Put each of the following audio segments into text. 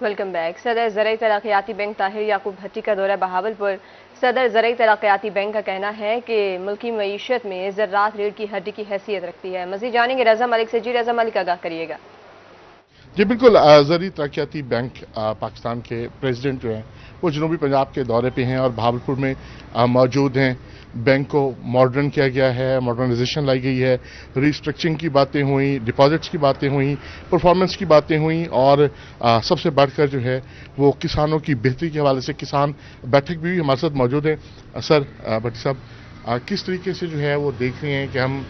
Welcome back. صدر زرعی ترقیاتی بینک طاہر یعقوب بھٹی کا دورہ بہاولپور۔ صدر زرعی ترقیاتی بینک کا کہنا ہے کہ ملکی معیشت میں زراعت ریڑھ کی ہڈی کی حیثیت رکھتی ہے۔ مزید جانیں گے رضا ملک سے۔ رضا ملک آگاہ کریے گا۔ جی بالکل، زرعی ترقیاتی بینک پاکستان کے پریزیڈنٹ جو ہیں وہ جنوبی پنجاب کے دورے پہ ہیں اور بہاولپور میں موجود ہیں۔ بینک کو ماڈرن کیا گیا ہے، ماڈرنائزیشن لائی گئی ہے، ریسٹرکچرنگ کی باتیں ہوئیں، ڈپازٹس کی باتیں ہوئیں، پرفارمنس کی باتیں ہوئیں اور سب سے بڑھ کر جو ہے وہ کسانوں کی بہتری کے حوالے سے کسان بیٹھک بھی ہمارے ساتھ موجود ہیں۔ سر بھٹی صاحب، کس طریقے سے جو ہے وہ دیکھ رہے ہیں کہ ہم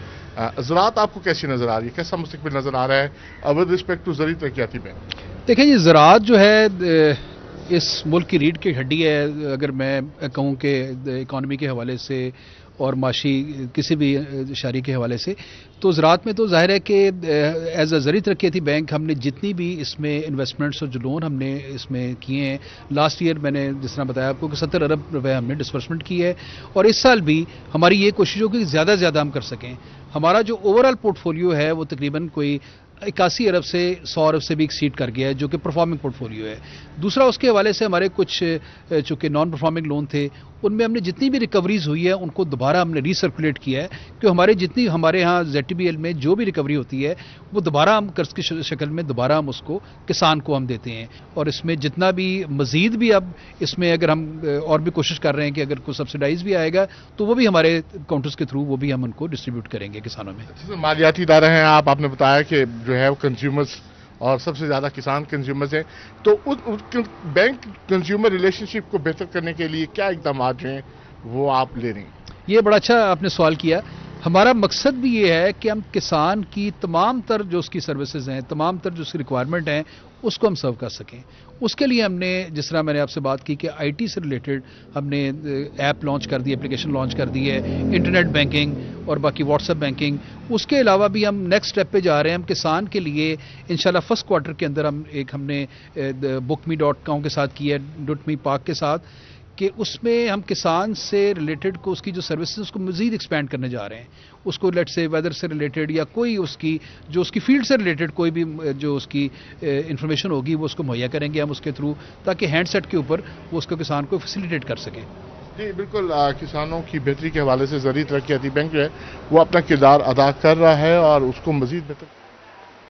زراعت آپ کو کیسی نظر آ رہی ہے، کیسا مستقبل نظر آ رہا ہے ود رسپیکٹ ٹو زرعی ترقیاتی بینک؟ دیکھیں جی، زراعت جو ہے اس ملک کی ریڑھ کی ہڈی ہے۔ اگر میں کہوں کہ اکانومی کے حوالے سے اور معاشی کسی بھی اشاری کے حوالے سے، تو زراعت میں تو ظاہر ہے کہ ایز اے زرعی ترقیاتی بینک ہم نے جتنی بھی اس میں انویسٹمنٹس اور جو لون ہم نے اس میں کیے ہیں، لاسٹ ایئر میں نے جس طرح بتایا آپ کو کہ 70 ارب روپے ہم نے ڈسبرسمنٹ کی ہے، اور اس سال بھی ہماری یہ کوشش ہو کہ زیادہ سے زیادہ ہم کر سکیں۔ ہمارا جو اوورآل پورٹ فولیو ہے وہ تقریباً کوئی 81 ارب سے 100 ارب سے بھی ایکسیڈ کر گیا ہے، جو کہ پرفارمنگ پورٹ فولیو ہے۔ دوسرا اس کے حوالے سے ہمارے کچھ چونکہ نان پرفارمنگ لون تھے، ان میں ہم نے جتنی بھی ریکوریز ہوئی ہے ان کو دوبارہ ہم نے ری سرکولیٹ کیا ہے کہ ہمارے ہاں زیڈ ٹی بی ایل میں جو بھی ریکوری ہوتی ہے وہ دوبارہ ہم قرض کی شکل میں دوبارہ ہم اس کو کسان کو ہم دیتے ہیں، اور اس میں جتنا بھی مزید بھی اب اس میں اگر ہم اور بھی کوشش کر رہے ہیں کہ اگر کوئی سبسیڈائز بھی آئے گا تو وہ بھی ہمارے کاؤنٹرز کے تھرو وہ بھی ہم ان کو ڈسٹریبیوٹ کریں گے کسانوں میں۔ مالیاتی ادارے ہیں، آپ نے بتایا کہ جو ہے وہ کنزیومرز اور سب سے زیادہ کسان کنزیومرز ہیں، تو بینک کنزیومر ریلیشن شپ کو بہتر کرنے کے لیے کیا اقدامات جو ہیں وہ آپ لے رہے ہیں؟ یہ بڑا اچھا آپ نے سوال کیا۔ ہمارا مقصد بھی یہ ہے کہ ہم کسان کی تمام تر جو اس کی سروسز ہیں، تمام تر جو اس کی ریکوائرمنٹ ہیں، اس کو ہم سرو کر سکیں۔ اس کے لیے ہم نے، جس طرح میں نے آپ سے بات کی کہ آئی ٹی سے ریلیٹڈ ہم نے ایپ لانچ کر دی، اپلیکیشن لانچ کر دی ہے، انٹرنیٹ بینکنگ اور باقی واٹس ایپ بینکنگ۔ اس کے علاوہ بھی ہم نیکسٹ اسٹیپ پہ جا رہے ہیں۔ ہم کسان کے لیے انشاءاللہ فرسٹ کوارٹر کے اندر ہم نے bookme.com کے ساتھ کی ہے، .me پاک کے ساتھ، کہ اس میں ہم کسان سے ریلیٹڈ کو اس کی جو سروسز اس کو مزید ایکسپینڈ کرنے جا رہے ہیں۔ اس کو لیٹ سے ویدر سے ریلیٹڈ یا کوئی اس کی فیلڈ سے ریلیٹڈ کوئی بھی جو اس کی انفارمیشن ہوگی وہ اس کو مہیا کریں گے ہم اس کے تھرو، تاکہ ہینڈ سیٹ کے اوپر وہ اس کو کسان کو فیسیلیٹیٹ کر سکیں۔ جی بالکل، کسانوں کی بہتری کے حوالے سے زرعی ترقیاتی بینک جو ہے وہ اپنا کردار ادا کر رہا ہے اور اس کو مزید بہتر